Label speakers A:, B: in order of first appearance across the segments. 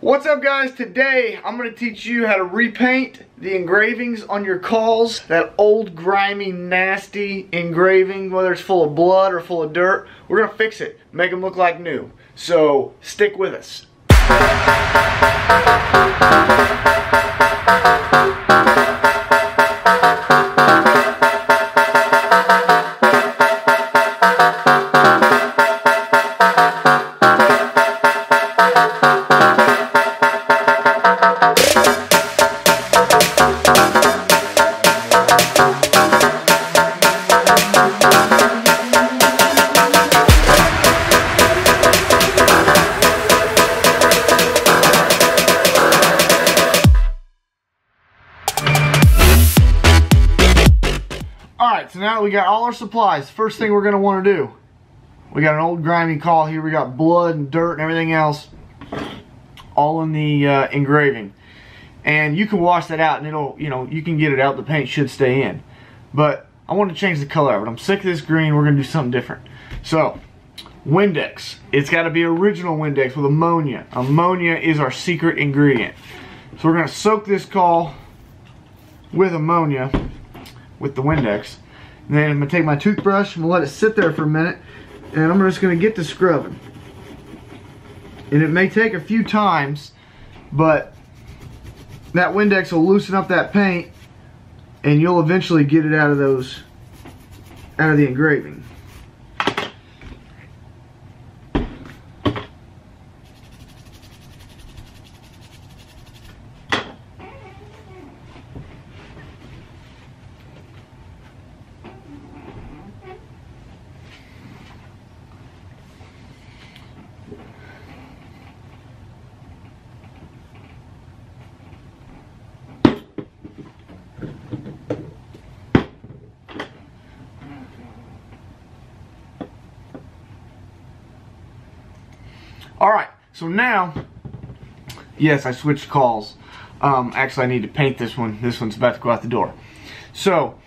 A: What's up, guys? Today I'm going to teach you how to repaint the engravings on your calls. That old grimy nasty engraving, whether it's full of blood or full of dirt, we're going to fix it, make them look like new. So stick with us. Alright, so now that we got all our supplies, first thing we're going to want to do, we got an old grimy call here, we got blood and dirt and everything else all in the engraving. And you can wash that out and it'll, you can get it out, the paint should stay in. But I want to change the color of it. I'm sick of this green, we're going to do something different. So, Windex. It's got to be original Windex with ammonia. Ammonia is our secret ingredient. So we're going to soak this call with ammonia with the Windex. And then I'm going to take my toothbrush, I'm going to let it sit there for a minute, and I'm just going to get to scrubbing. And it may take a few times, but that Windex will loosen up that paint and you'll eventually get it out of the engraving. Alright, so now, yes, I switched calls. Actually, I need to paint this one. This one's about to go out the door. So,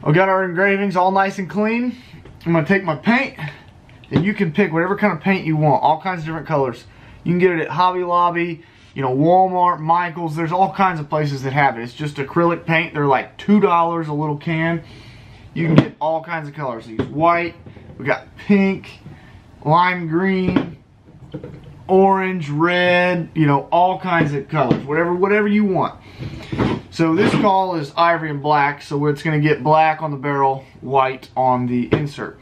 A: I've got our engravings all nice and clean. I'm going to take my paint, and you can pick whatever kind of paint you want, all kinds of different colors. You can get it at Hobby Lobby, Walmart, Michael's. There's all kinds of places that have it. It's just acrylic paint. They're like $2 a little can. You can get all kinds of colors. Use white, we got pink, lime green, orange, red, all kinds of colors, whatever you want. So this call is ivory and black, so it's going to get black on the barrel, white on the insert.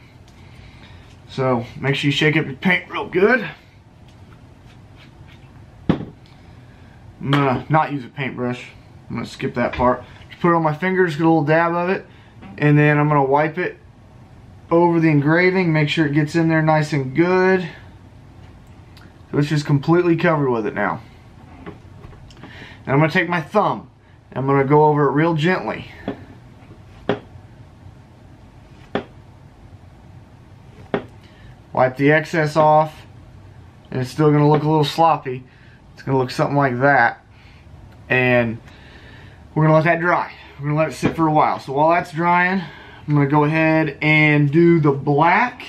A: So make sure you shake up your paint real good. I'm going to not use a paintbrush. I'm going to skip that part. Just put it on my fingers, get a little dab of it, and then I'm going to wipe it over the engraving, make sure it gets in there nice and good. So it's just completely covered with it now. And I'm going to take my thumb and I'm going to go over it real gently. Wipe the excess off, and it's still going to look a little sloppy. It's going to look something like that. And we're going to let that dry. We're going to let it sit for a while. So while that's drying, I'm going to go ahead and do the black.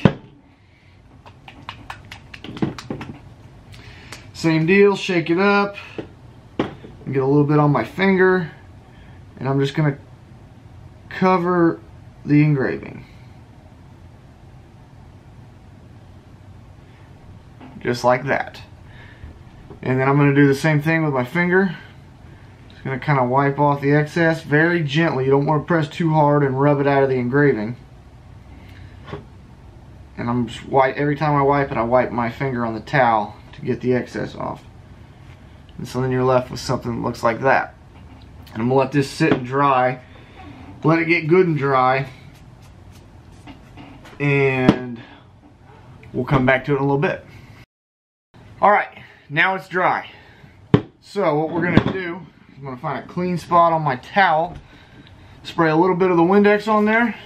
A: Same deal, shake it up, and get a little bit on my finger, and I'm just going to cover the engraving. Just like that. And then I'm going to do the same thing with my finger. Just going to kind of wipe off the excess very gently. You don't want to press too hard and rub it out of the engraving. And I'm just every time I wipe it, I wipe my finger on the towel to get the excess off. And so then you're left with something that looks like that. And I'm going to let this sit and dry. Let it get good and dry. And we'll come back to it in a little bit. Alright, now it's dry. So what we're going to do, I'm going to find a clean spot on my towel. Spray a little bit of the Windex on there.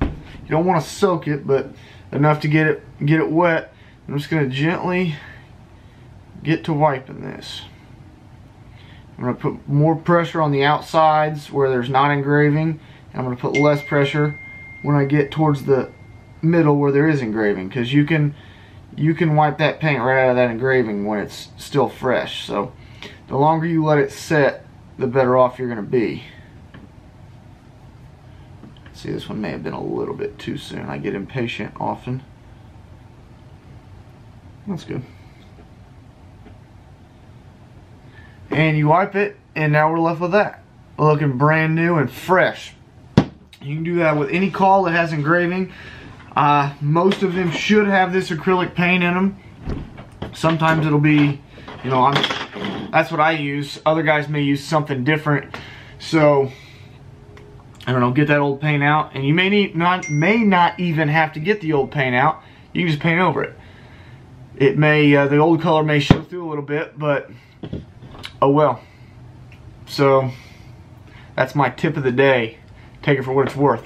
A: You don't want to soak it, but enough to get it wet. I'm just going to gently get to wiping this. I'm going to put more pressure on the outsides where there's not engraving, and I'm going to put less pressure when I get towards the middle where there is engraving, because you can you can wipe that paint right out of that engraving when it's still fresh. So the longer you let it set, the better off you're going to be. See, this one may have been a little bit too soon. I get impatient often. That's good. And you wipe it, and now we're left with that. Looking brand new and fresh. You can do that with any caul that has engraving. Most of them should have this acrylic paint in them. Sometimes it'll be, you know, that's what I use. Other guys may use something different. So, I don't know, get that old paint out. And you may not even have to get the old paint out. You can just paint over it. It may, the old color may show through a little bit, but oh well. So, that's my tip of the day. Take it for what it's worth.